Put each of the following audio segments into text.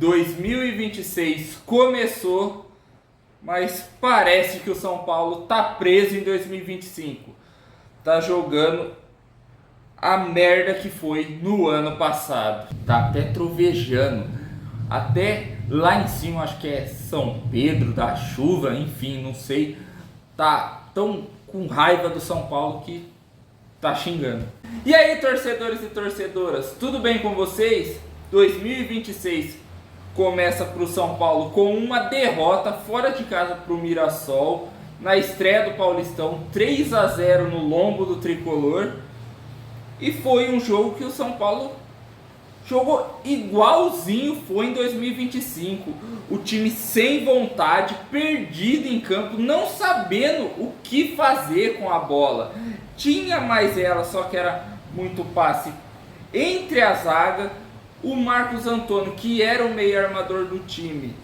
2026 começou, mas parece que o São Paulo tá preso em 2025. Tá jogando a merda que foi no ano passado. Tá até trovejando. Até lá em cima, acho que é São Pedro da Chuva, enfim, não sei. Tá tão com raiva do São Paulo que tá xingando. E aí, torcedores e torcedoras, tudo bem com vocês? 2026 começa para o São Paulo com uma derrota fora de casa para o Mirassol, na estreia do Paulistão, 3-0 no lombo do Tricolor. E foi um jogo que o São Paulo jogou igualzinho foi em 2025. O time sem vontade, perdido em campo, não sabendo o que fazer com a bola. Tinha mais ela, só que era muito passe entre a zaga. O Marcos Antônio, que era o meio armador do time,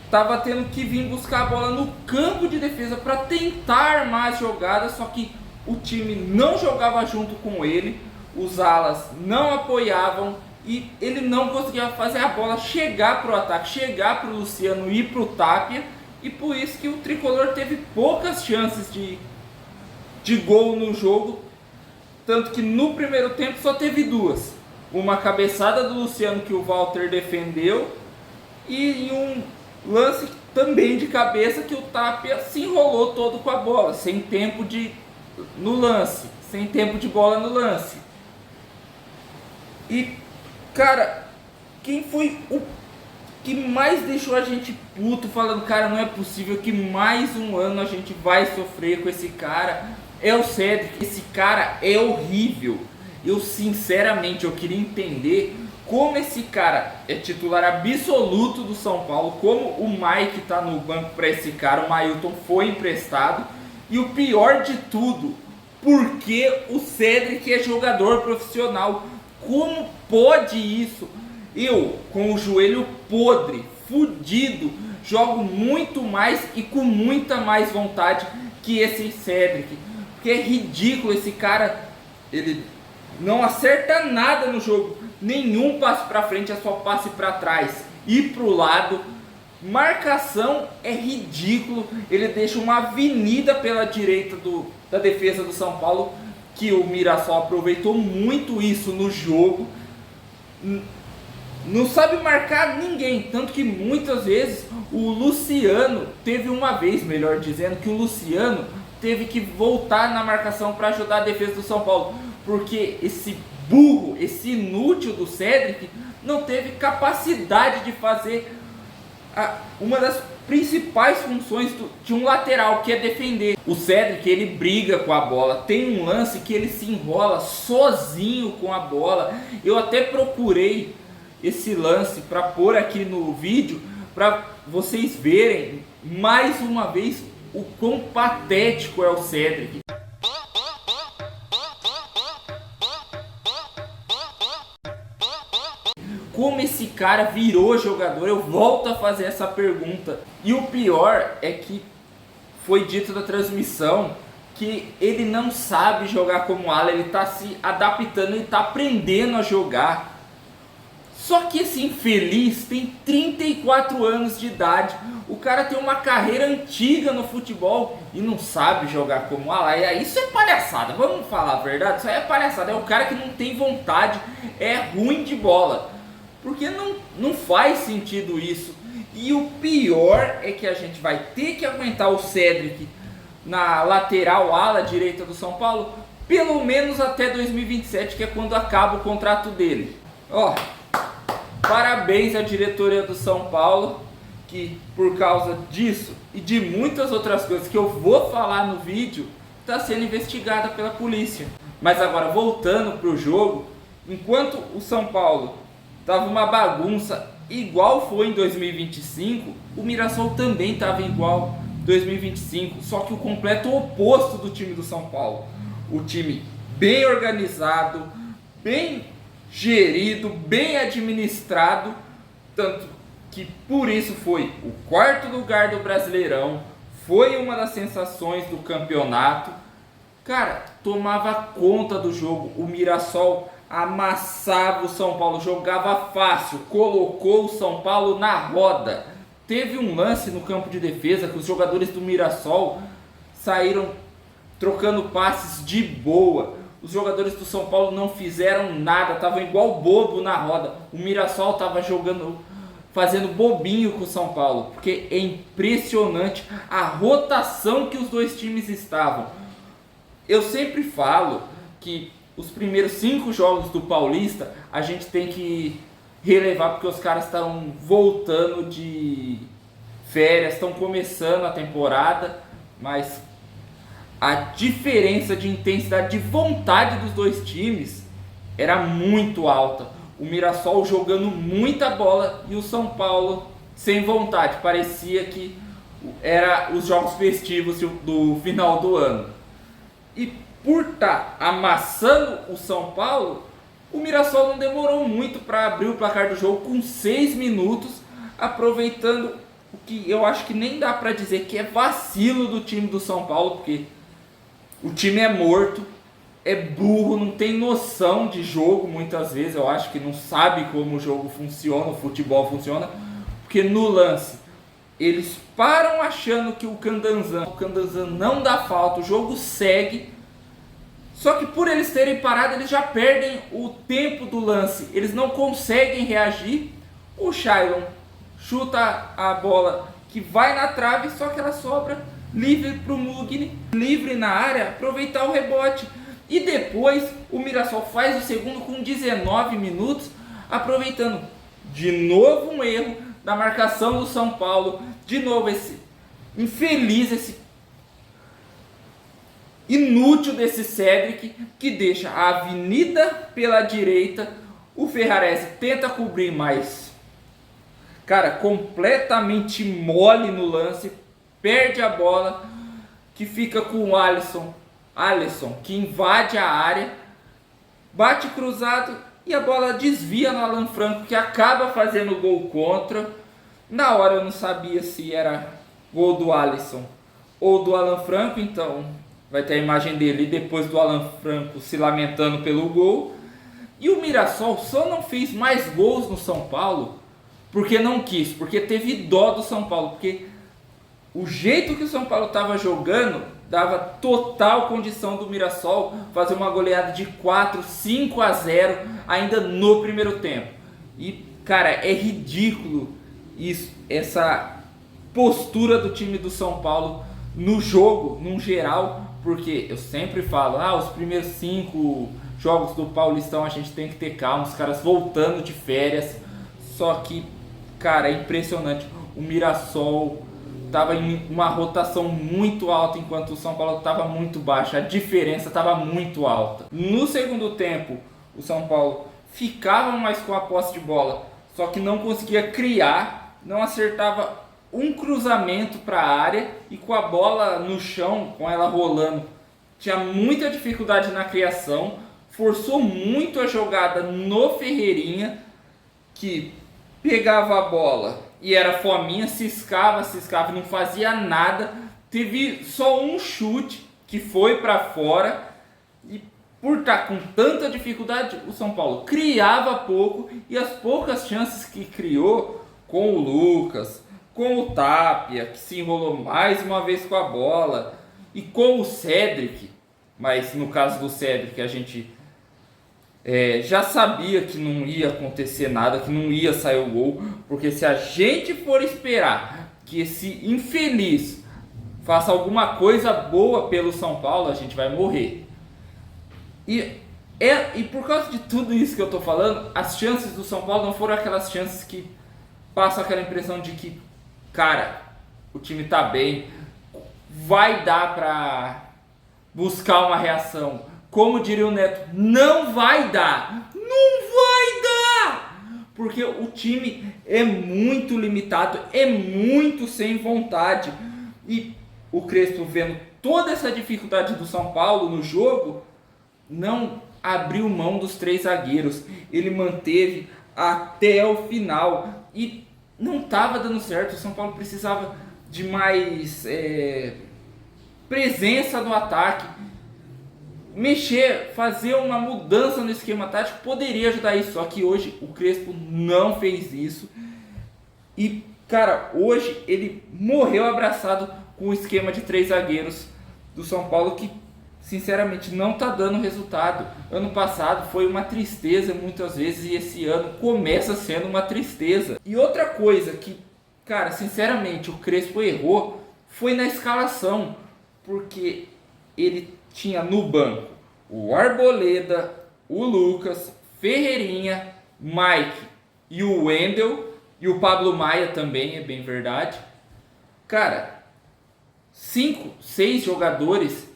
estava tendo que vir buscar a bola no campo de defesa para tentar armar as jogadas, só que o time não jogava junto com ele, os alas não apoiavam e ele não conseguia fazer a bola chegar para o ataque, chegar para o Luciano e para o Tapia, e por isso que o Tricolor teve poucas chances de gol no jogo, tanto que no primeiro tempo só teve duas. Uma cabeçada do Luciano que o Walter defendeu e um lance também de cabeça que o Tapia se enrolou todo com a bola, sem tempo de bola no lance. E, cara, quem foi o que mais deixou a gente puto, falando, cara, não é possível que mais um ano a gente vai sofrer com esse cara, é o Cédric. Esse cara é horrível. Eu sinceramente, eu queria entender como esse cara é titular absoluto do São Paulo, como o Mike tá no banco para esse cara, o Mailton foi emprestado, e o pior de tudo, porque o Cédric é jogador profissional. Como pode isso? Eu, com o joelho podre, fudido, jogo muito mais e com muita mais vontade que esse Cédric, porque é ridículo. Esse cara, ele não acerta nada no jogo, nenhum passe para frente, é só passe para trás e para o lado. Marcação é ridículo, ele deixa uma avenida pela direita da defesa do São Paulo, que o Mirassol aproveitou muito isso no jogo. Não sabe marcar ninguém, tanto que muitas vezes o Luciano teve uma vez, melhor dizendo, que o Luciano teve que voltar na marcação para ajudar a defesa do São Paulo, porque esse burro, esse inútil do Cédric não teve capacidade de fazer uma das principais funções de um lateral, que é defender. O Cédric, ele briga com a bola, tem um lance que ele se enrola sozinho com a bola. Eu até procurei esse lance para pôr aqui no vídeo, para vocês verem mais uma vez o quão patético é o Cédric. Como esse cara virou jogador? Eu volto a fazer essa pergunta. E o pior é que foi dito na transmissão que ele não sabe jogar como ala, ele está se adaptando, ele está aprendendo a jogar. Só que esse infeliz tem 34 anos de idade, o cara tem uma carreira antiga no futebol e não sabe jogar como ala. E isso é palhaçada, vamos falar a verdade, isso aí é palhaçada. É o cara que não tem vontade, é ruim de bola, porque não faz sentido isso. E o pior é que a gente vai ter que aguentar o Cédric na lateral ala direita do São Paulo pelo menos até 2027, que é quando acaba o contrato dele. Ó, parabéns à diretoria do São Paulo, que por causa disso e de muitas outras coisas que eu vou falar no vídeo, está sendo investigada pela polícia. Mas agora, voltando para o jogo, enquanto o São Paulo tava uma bagunça igual foi em 2025, o Mirassol também tava igual em 2025, só que o completo oposto do time do São Paulo. O time bem organizado, bem gerido, bem administrado, tanto que por isso foi o quarto lugar do Brasileirão, foi uma das sensações do campeonato. Cara, tomava conta do jogo, o Mirassol amassava o São Paulo, jogava fácil, colocou o São Paulo na roda. Teve um lance no campo de defesa que os jogadores do Mirassol saíram trocando passes de boa. Os jogadores do São Paulo não fizeram nada, estavam igual bobo na roda. O Mirassol estava jogando, fazendo bobinho com o São Paulo, porque é impressionante a rotação que os dois times estavam. Eu sempre falo que os primeiros 5 jogos do Paulista a gente tem que relevar, porque os caras estão voltando de férias, estão começando a temporada, mas a diferença de intensidade, de vontade dos dois times era muito alta. O Mirassol jogando muita bola e o São Paulo sem vontade. Parecia que era os jogos festivos do final do ano. E por estar amassando o São Paulo, o Mirassol não demorou muito para abrir o placar do jogo com 6 minutos, aproveitando o que eu acho que nem dá para dizer que é vacilo do time do São Paulo, porque o time é morto, é burro, não tem noção de jogo muitas vezes. Eu acho que não sabe como o jogo funciona, o futebol funciona, porque no lance eles param achando que o Candanzan não dá falta, o jogo segue. Só que por eles terem parado, eles já perdem o tempo do lance, eles não conseguem reagir. O Shailon chuta a bola que vai na trave, só que ela sobra livre para o Mugni, livre na área, aproveitar o rebote. E depois o Mirassol faz o segundo com 19 minutos, aproveitando de novo um erro da marcação do São Paulo, de novo esse infeliz, esse inútil desse Cedric, que deixa a avenida pela direita. O Ferrarese tenta cobrir, mas cara, completamente mole no lance, perde a bola, que fica com o Alisson, que invade a área, bate cruzado e a bola desvia no Alan Franco, que acaba fazendo gol contra. Na hora eu não sabia se era gol do Alisson ou do Alan Franco, então vai ter a imagem dele depois do Alan Franco se lamentando pelo gol. E o Mirassol só não fez mais gols no São Paulo porque não quis, porque teve dó do São Paulo, porque o jeito que o São Paulo estava jogando dava total condição do Mirassol fazer uma goleada de 4-5-0 ainda no primeiro tempo. E cara, é ridículo isso, essa postura do time do São Paulo no jogo, num geral, porque eu sempre falo, os primeiros 5 jogos do Paulistão a gente tem que ter calma, os caras voltando de férias. Só que, cara, é impressionante, o Mirassol estava em uma rotação muito alta, enquanto o São Paulo estava muito baixa, a diferença estava muito alta. No segundo tempo, o São Paulo ficava mais com a posse de bola, só que não conseguia criar, não acertava um cruzamento para a área, e com a bola no chão, com ela rolando, tinha muita dificuldade na criação, forçou muito a jogada no Ferreirinha, que pegava a bola e era fominha, ciscava, não fazia nada. Teve só um chute que foi para fora, e por estar com tanta dificuldade, o São Paulo criava pouco, e as poucas chances que criou, com o Lucas, com o Tapia, que se enrolou mais uma vez com a bola, e com o Cedric, mas no caso do Cedric a gente já sabia que não ia acontecer nada, que não ia sair o gol, porque se a gente for esperar que esse infeliz faça alguma coisa boa pelo São Paulo, a gente vai morrer. E por causa de tudo isso que eu tô falando, as chances do São Paulo não foram aquelas chances que passam aquela impressão de que, cara, o time tá bem, vai dar pra buscar uma reação. Como diria o Neto, não vai dar, porque o time é muito limitado, é muito sem vontade. E o Crespo, vendo toda essa dificuldade do São Paulo no jogo, não abriu mão dos 3 zagueiros, ele manteve até o final, e não estava dando certo. O São Paulo precisava de mais presença no ataque. mexer, fazer uma mudança no esquema tático poderia ajudar isso, só que hoje o Crespo não fez isso e, cara, hoje ele morreu abraçado com o esquema de 3 zagueiros do São Paulo, que sinceramente não tá dando resultado. Ano passado foi uma tristeza muitas vezes e esse ano começa sendo uma tristeza. E outra coisa que, cara, sinceramente o Crespo errou foi na escalação, porque ele tinha no banco o Arboleda, o Lucas, Ferreirinha, Mike e o Wendel, e o Pablo Maia também, é bem verdade. Cara, 5, 6 jogadores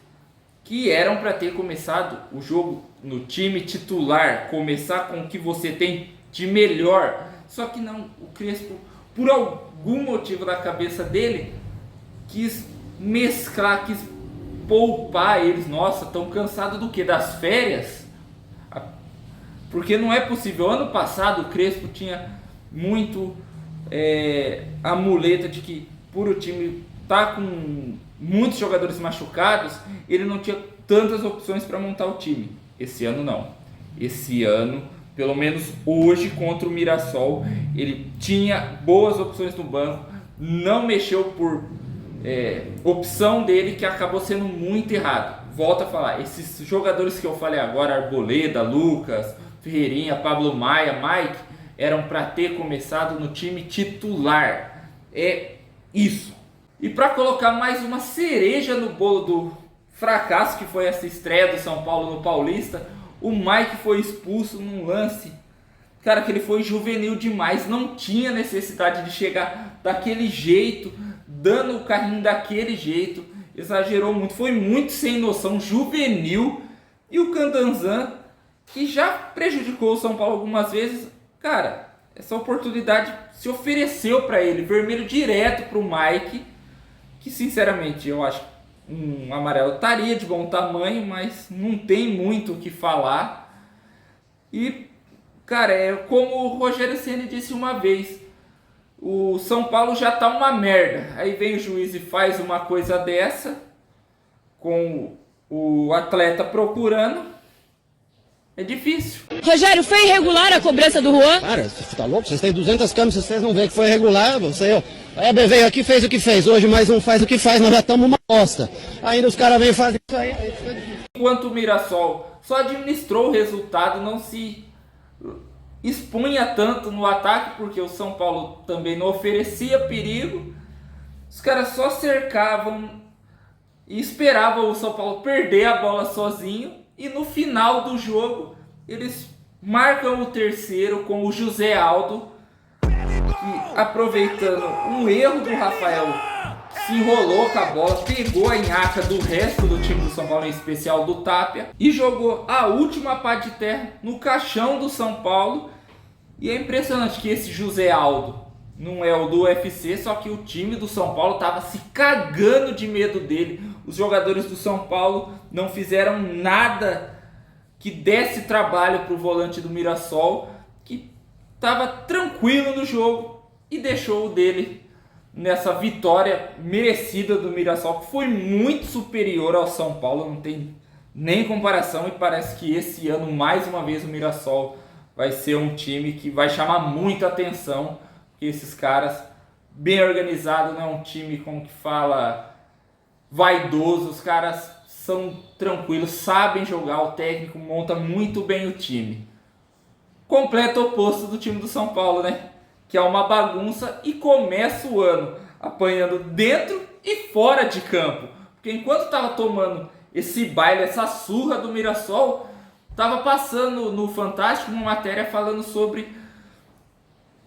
que eram para ter começado o jogo no time titular, começar com o que você tem de melhor. Só que não, o Crespo, por algum motivo da cabeça dele, quis mesclar, quis poupar eles. Nossa, tão cansado do que? Das férias? Porque não é possível. Ano passado o Crespo tinha muito a muleta de que, por o time tá com muitos jogadores machucados, ele não tinha tantas opções para montar o time. Esse ano não. Esse ano, pelo menos hoje contra o Mirassol, ele tinha boas opções no banco, não mexeu por opção dele, que acabou sendo muito errado. Volto a falar, esses jogadores que eu falei agora, Arboleda, Lucas, Ferreirinha, Pablo Maia, Mike, eram para ter começado no time titular. É isso. E para colocar mais uma cereja no bolo do fracasso que foi essa estreia do São Paulo no Paulista, o Mike foi expulso num lance, cara, que ele foi juvenil demais, não tinha necessidade de chegar daquele jeito, dando o carrinho daquele jeito, exagerou muito, foi muito sem noção, juvenil. E o Candanzan, que já prejudicou o São Paulo algumas vezes, cara, essa oportunidade se ofereceu para ele, vermelho direto para o Mike, que sinceramente eu acho que um amarelo estaria de bom tamanho, mas não tem muito o que falar. E, cara, é como o Rogério Ceni disse uma vez, o São Paulo já tá uma merda, aí vem o juiz e faz uma coisa dessa, com o atleta procurando, é difícil. Rogério, foi irregular a cobrança do Juan? Cara, você tá louco? Vocês têm 200 câmeras, vocês não veem que foi irregular, você... A EB veio aqui, fez o que fez, hoje mais um faz o que faz, nós já estamos uma bosta. Ainda os caras vêm fazer isso aí fica difícil. Enquanto o Mirassol só administrou o resultado, não se expunha tanto no ataque, porque o São Paulo também não oferecia perigo, os caras só cercavam e esperavam o São Paulo perder a bola sozinho, e no final do jogo eles marcam o terceiro com o José Aldo, que, aproveitando um erro do Rafael, se enrolou com a bola, pegou a nhaca do resto do time do São Paulo, em especial do Tapia, e jogou a última pá de terra no caixão do São Paulo. E é impressionante que esse José Aldo não é o do UFC, só que o time do São Paulo estava se cagando de medo dele. Os jogadores do São Paulo não fizeram nada que desse trabalho para o volante do Mirassol, que estava tranquilo no jogo e deixou o dele nessa vitória merecida do Mirassol, que foi muito superior ao São Paulo, não tem nem comparação. E parece que esse ano, mais uma vez, o Mirassol vai ser um time que vai chamar muita atenção, porque esses caras, bem organizados, não é um time, como que fala, vaidoso. Os caras são tranquilos, sabem jogar, o técnico monta muito bem o time. Completo oposto do time do São Paulo, né? Que é uma bagunça e começa o ano apanhando dentro e fora de campo. Porque enquanto estava tomando esse baile, essa surra do Mirassol, estava passando no Fantástico uma matéria falando sobre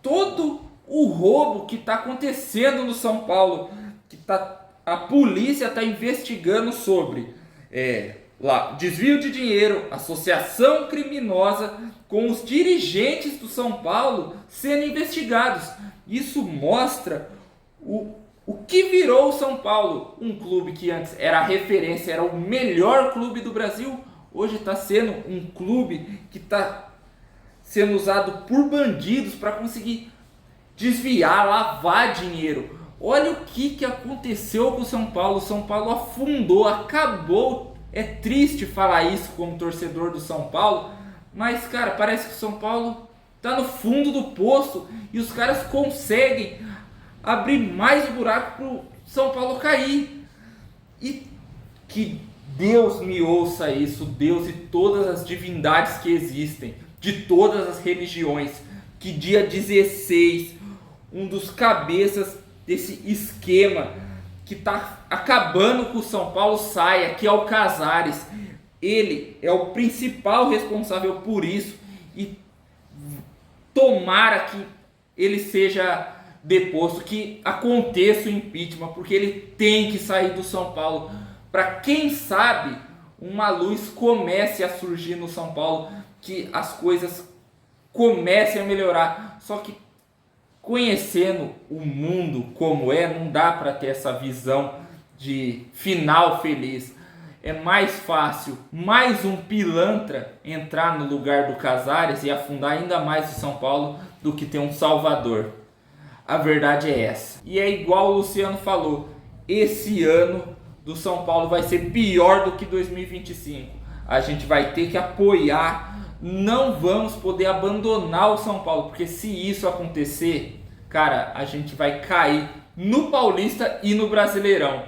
todo o roubo que está acontecendo no São Paulo, que a polícia está investigando sobre desvio de dinheiro, associação criminosa, com os dirigentes do São Paulo sendo investigados. Isso mostra o que virou o São Paulo, um clube que antes era a referência, era o melhor clube do Brasil, hoje está sendo um clube que está sendo usado por bandidos para conseguir desviar, lavar dinheiro. Olha o que aconteceu com o São Paulo. O São Paulo afundou, acabou É triste falar isso como torcedor do São Paulo, mas, cara, parece que o São Paulo tá no fundo do poço e os caras conseguem abrir mais o buraco pro São Paulo cair. E que Deus me ouça isso, Deus e todas as divindades que existem, de todas as religiões, que dia 16, um dos cabeças desse esquema que tá acabando com o São Paulo saia, que é o Casares. Ele é o principal responsável por isso e tomara que ele seja deposto, que aconteça o impeachment, porque ele tem que sair do São Paulo, para quem sabe uma luz comece a surgir no São Paulo, que as coisas comecem a melhorar. Só que conhecendo o mundo como é, não dá para ter essa visão de final feliz. É mais fácil mais um pilantra entrar no lugar do Casares e afundar ainda mais o São Paulo do que ter um salvador. A verdade é essa. E é igual o Luciano falou, esse ano do São Paulo vai ser pior do que 2025. A gente vai ter que apoiar, não vamos poder abandonar o São Paulo, porque se isso acontecer, cara, a gente vai cair no Paulista e no Brasileirão.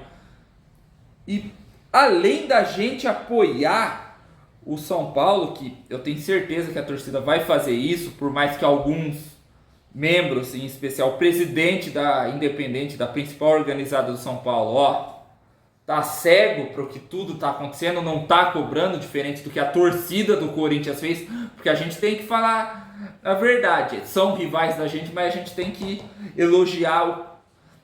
E além da gente apoiar o São Paulo, que eu tenho certeza que a torcida vai fazer isso, por mais que alguns membros, em especial o presidente da Independente, da principal organizada do São Paulo, tá cego para o que tudo tá acontecendo, não tá cobrando, diferente do que a torcida do Corinthians fez, porque a gente tem que falar a verdade, são rivais da gente, mas a gente tem que elogiar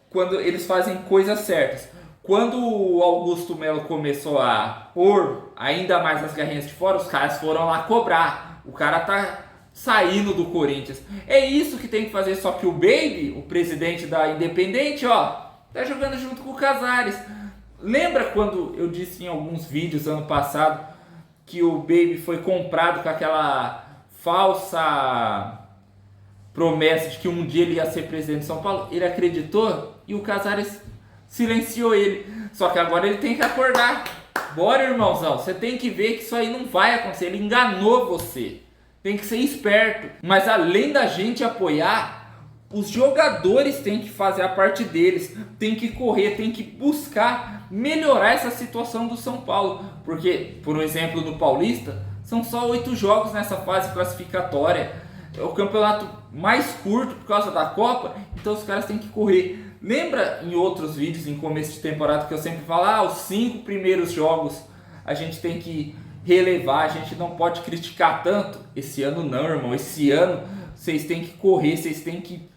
quando eles fazem coisas certas. Quando o Augusto Melo começou a pôr ainda mais as garrinhas de fora, os caras foram lá cobrar. O cara tá saindo do Corinthians. É isso que tem que fazer, só que o Baby, o presidente da Independente, tá jogando junto com o Casares. Lembra quando eu disse em alguns vídeos ano passado que o Baby foi comprado com aquela falsa promessa de que um dia ele ia ser presidente de São Paulo? Ele acreditou e o Casares silenciou ele. Só que agora ele tem que acordar. Bora, irmãozão, você tem que ver que isso aí não vai acontecer. Ele enganou você. Tem que ser esperto. Mas além da gente apoiar, os jogadores têm que fazer a parte deles. Tem que correr, tem que buscar melhorar essa situação do São Paulo. Porque, por um exemplo, no Paulista, são só 8 jogos nessa fase classificatória. É o campeonato mais curto por causa da Copa. Então os caras têm que correr. Lembra em outros vídeos, em começo de temporada, que eu sempre falo, os 5 primeiros jogos a gente tem que relevar, a gente não pode criticar tanto. Esse ano não, irmão. Esse ano vocês têm que correr, vocês têm que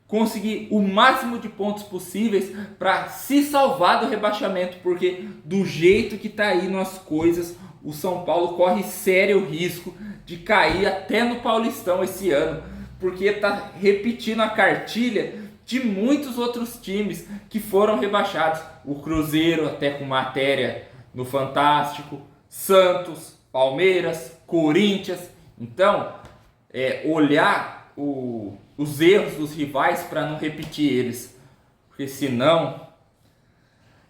conseguir o máximo de pontos possíveis para se salvar do rebaixamento, porque do jeito que tá indo as coisas, o São Paulo corre sério risco de cair até no Paulistão esse ano, porque tá repetindo a cartilha de muitos outros times que foram rebaixados. O Cruzeiro, até com matéria no Fantástico, Santos, Palmeiras, Corinthians. Então, olhar os erros dos rivais para não repetir eles, porque senão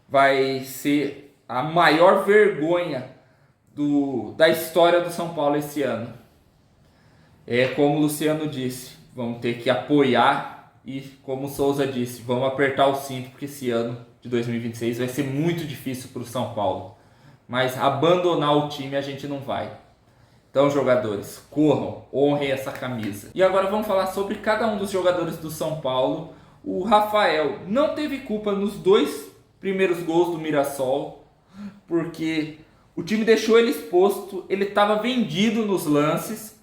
vai ser a maior vergonha da história do São Paulo esse ano. Como o Luciano disse, vamos ter que apoiar e, como o Souza disse, vamos apertar o cinto, porque esse ano de 2026 vai ser muito difícil para o São Paulo. Mas abandonar o time a gente não vai. Então, jogadores, corram, honrem essa camisa. E agora vamos falar sobre cada um dos jogadores do São Paulo. O Rafael não teve culpa nos 2 primeiros gols do Mirassol, porque o time deixou ele exposto, ele estava vendido nos lances.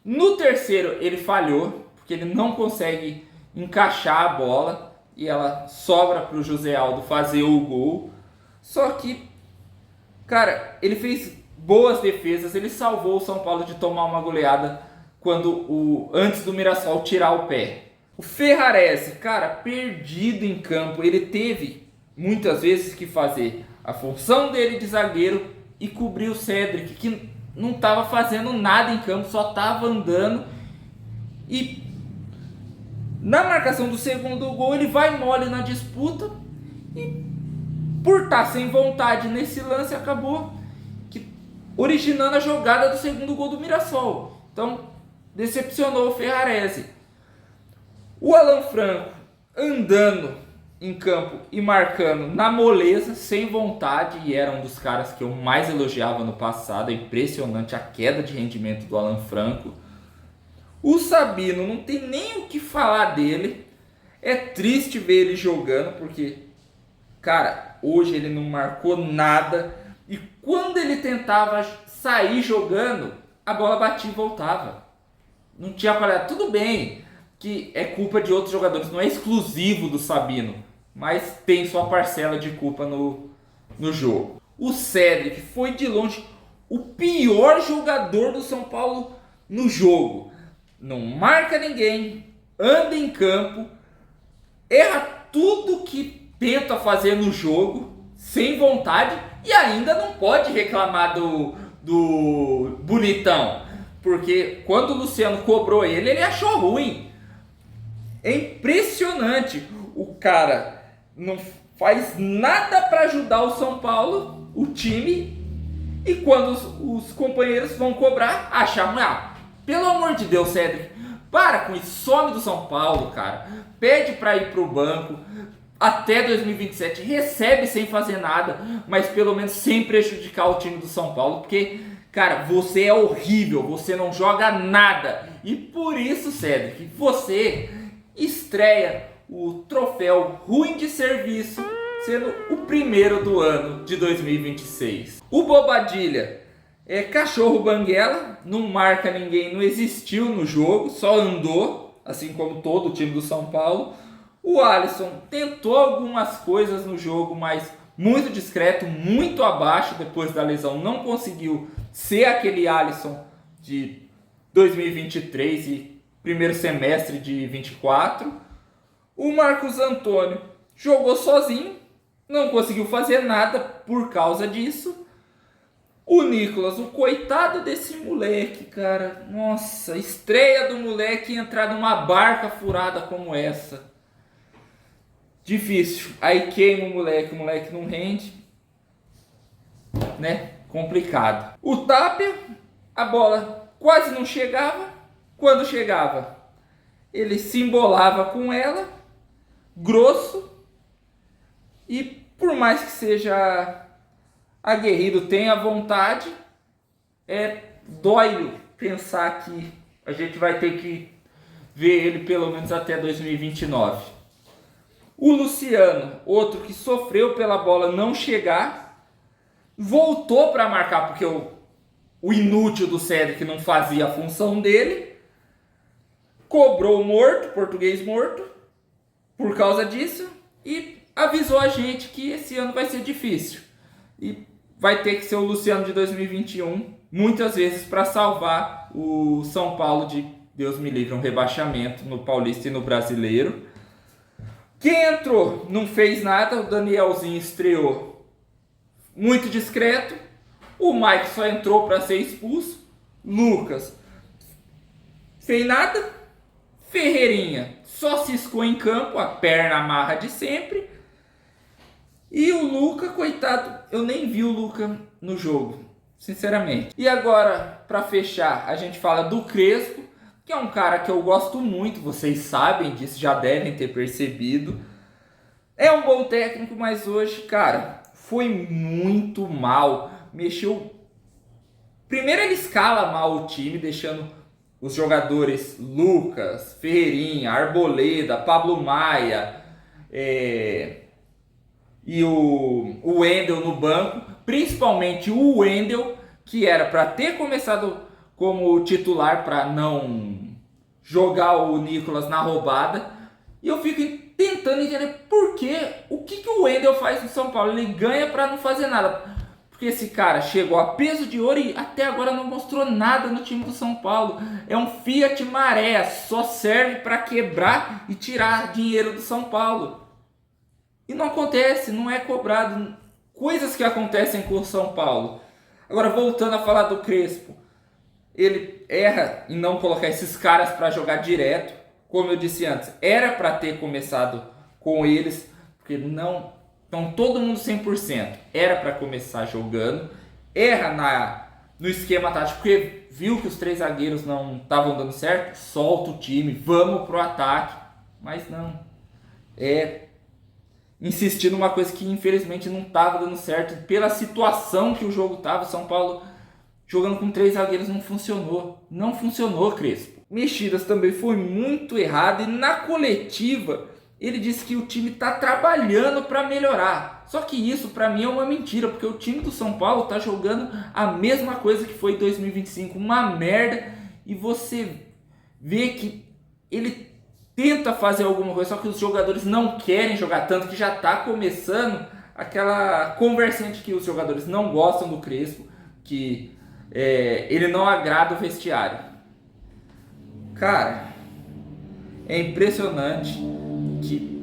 No terceiro ele falhou, porque ele não consegue encaixar a bola e ela sobra para o José Aldo fazer o gol. Só que, cara, ele fez boas defesas, ele salvou o São Paulo de tomar uma goleada antes do Mirassol tirar o pé. O Ferrarese, cara, perdido em campo, ele teve muitas vezes que fazer a função dele de zagueiro e cobrir o Cedric, que não estava fazendo nada em campo, só estava andando. E na marcação do segundo gol ele vai mole na disputa e por estar sem vontade nesse lance, acabou originando a jogada do segundo gol do Mirassol. Então, decepcionou o Ferrarese. O Alan Franco andando em campo e marcando na moleza, sem vontade, e era um dos caras que eu mais elogiava no passado. É impressionante a queda de rendimento do Alan Franco. O Sabino, não tem nem o que falar dele. É triste ver ele jogando, porque, cara, hoje ele não marcou nada. E quando ele tentava sair jogando, a bola batia e voltava. Não tinha qualidade. Tudo bem que é culpa de outros jogadores, não é exclusivo do Sabino, mas tem sua parcela de culpa no jogo. O Cédric foi de longe o pior jogador do São Paulo no jogo. Não marca ninguém, anda em campo, erra tudo que tenta fazer no jogo, sem vontade, e ainda não pode reclamar do bonitão, porque quando o Luciano cobrou ele achou ruim. É impressionante, o cara não faz nada para ajudar o São Paulo, o time, e quando os companheiros vão cobrar, acham, pelo amor de Deus, Cédric, para com isso, some do São Paulo, cara, pede para ir pro banco, até 2027, recebe sem fazer nada, mas pelo menos sem prejudicar o time do São Paulo, porque, cara, você é horrível, você não joga nada, e por isso, Cédric, você estreia o troféu ruim de serviço, sendo o primeiro do ano de 2026. O Bobadilha é cachorro banguela, não marca ninguém, não existiu no jogo, só andou, assim como todo o time do São Paulo. O Alisson tentou algumas coisas no jogo, mas muito discreto, muito abaixo depois da lesão, não conseguiu ser aquele Alisson de 2023 e primeiro semestre de 24. O Marcos Antônio jogou sozinho, não conseguiu fazer nada por causa disso. O Nicolas, o coitado desse moleque, cara. Nossa, estreia do moleque entrar numa barca furada como essa. Difícil. Aí queima o moleque não rende. Né? Complicado. O Tapia, a bola quase não chegava. Quando chegava, ele se embolava com ela, grosso, e por mais que seja aguerrido, tenha vontade, dói pensar que a gente vai ter que ver ele pelo menos até 2029. O Luciano, outro que sofreu pela bola não chegar, voltou para marcar porque o inútil do Cédric não fazia a função dele, cobrou morto, português morto, por causa disso, e avisou a gente que esse ano vai ser difícil. E vai ter que ser o Luciano de 2021, muitas vezes, para salvar o São Paulo de, Deus me livre, um rebaixamento no Paulista e no Brasileiro. Quem entrou não fez nada, o Danielzinho estreou muito discreto, o Mike só entrou para ser expulso, Lucas fez nada, Ferreirinha só ciscou em campo, a perna amarra de sempre. E o Luca, coitado, eu nem vi o Luca no jogo, sinceramente. E agora, para fechar, a gente fala do Crespo, que é um cara que eu gosto muito, vocês sabem disso, já devem ter percebido. É um bom técnico, mas hoje, cara, foi muito mal. Mexeu... Primeiro ele escala mal o time, deixando os jogadores Lucas, Ferreirinha, Arboleda, Pablo Maia e o Wendel no banco, principalmente o Wendel, que era para ter começado como titular para não jogar o Nicolas na roubada. E eu fico tentando entender por quê, o que o Wendel faz no São Paulo. Ele ganha para não fazer nada. Porque esse cara chegou a peso de ouro e até agora não mostrou nada no time do São Paulo. É um Fiat Maré, só serve para quebrar e tirar dinheiro do São Paulo. E não acontece, não é cobrado. Coisas que acontecem com o São Paulo. Agora, voltando a falar do Crespo. Ele erra em não colocar esses caras para jogar direto. Como eu disse antes, era para ter começado com eles, porque não Então todo mundo 100%. Era para começar jogando, erra no esquema tático, porque viu que os 3 zagueiros não estavam dando certo, solta o time, vamos pro ataque. Mas não, insistir numa coisa que infelizmente não estava dando certo, pela situação que o jogo estava. São Paulo jogando com 3 zagueiros não funcionou, Crespo. Mexidas também foi muito errado, e na coletiva ele disse que o time está trabalhando para melhorar. Só que isso para mim é uma mentira, porque o time do São Paulo está jogando a mesma coisa que foi em 2025, uma merda, e você vê que ele tenta fazer alguma coisa, só que os jogadores não querem jogar, tanto que já está começando aquela conversinha de que os jogadores não gostam do Crespo, que ele não agrada o vestiário. Cara, é impressionante que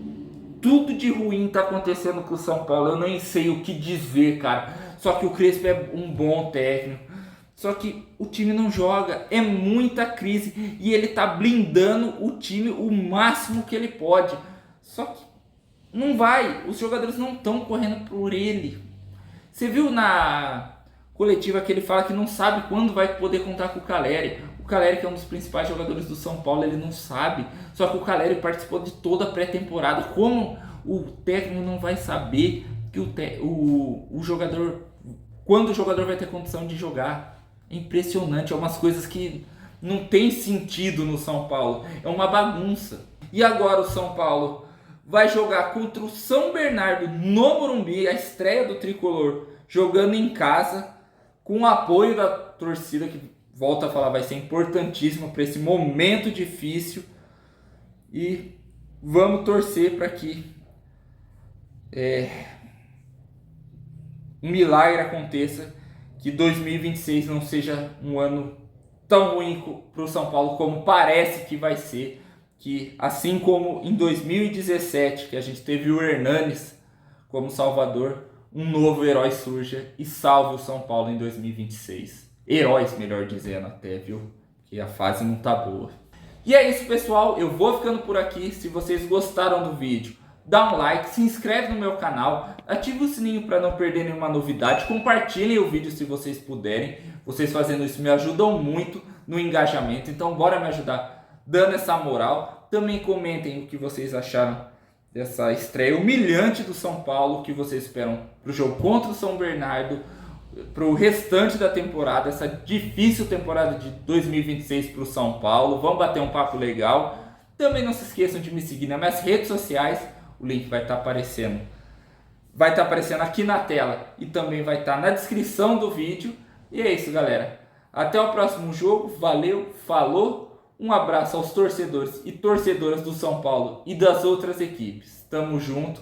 tudo de ruim está acontecendo com o São Paulo. Eu nem sei o que dizer, cara. Só que o Crespo é um bom técnico, só que o time não joga, é muita crise, e ele tá blindando o time o máximo que ele pode. Só que não vai, os jogadores não estão correndo por ele. Você viu na coletiva que ele fala que não sabe quando vai poder contar com o Calleri. O Calleri, que é um dos principais jogadores do São Paulo, ele não sabe. Só que o Calleri participou de toda a pré-temporada. Como o técnico não vai saber que o jogador, quando o jogador vai ter condição de jogar? É impressionante, é umas coisas que não tem sentido no São Paulo, é uma bagunça. E agora o São Paulo vai jogar contra o São Bernardo no Morumbi, a estreia do Tricolor, jogando em casa, com o apoio da torcida, que, volta a falar, vai ser importantíssimo para esse momento difícil. E vamos torcer para que um milagre aconteça, que 2026 não seja um ano tão ruim para o São Paulo como parece que vai ser. Que assim como em 2017, que a gente teve o Hernanes como salvador, um novo herói surja e salve o São Paulo em 2026. Heróis, melhor dizendo até, viu? Que a fase não tá boa. E é isso, pessoal. Eu vou ficando por aqui. Se vocês gostaram do vídeo, dá um like, se inscreve no meu canal, ativa o sininho para não perder nenhuma novidade, compartilhem o vídeo se vocês puderem. Vocês fazendo isso me ajudam muito no engajamento, então bora me ajudar dando essa moral. Também comentem o que vocês acharam dessa estreia humilhante do São Paulo, o que vocês esperam para o jogo contra o São Bernardo, para o restante da temporada, essa difícil temporada de 2026 para o São Paulo. Vamos bater um papo legal. Também não se esqueçam de me seguir nas minhas redes sociais. O link vai estar aparecendo. Vai estar aparecendo aqui na tela e também vai estar na descrição do vídeo. E é isso, galera. Até o próximo jogo. Valeu, falou. Um abraço aos torcedores e torcedoras do São Paulo e das outras equipes. Tamo junto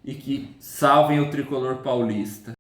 e que salvem o tricolor paulista.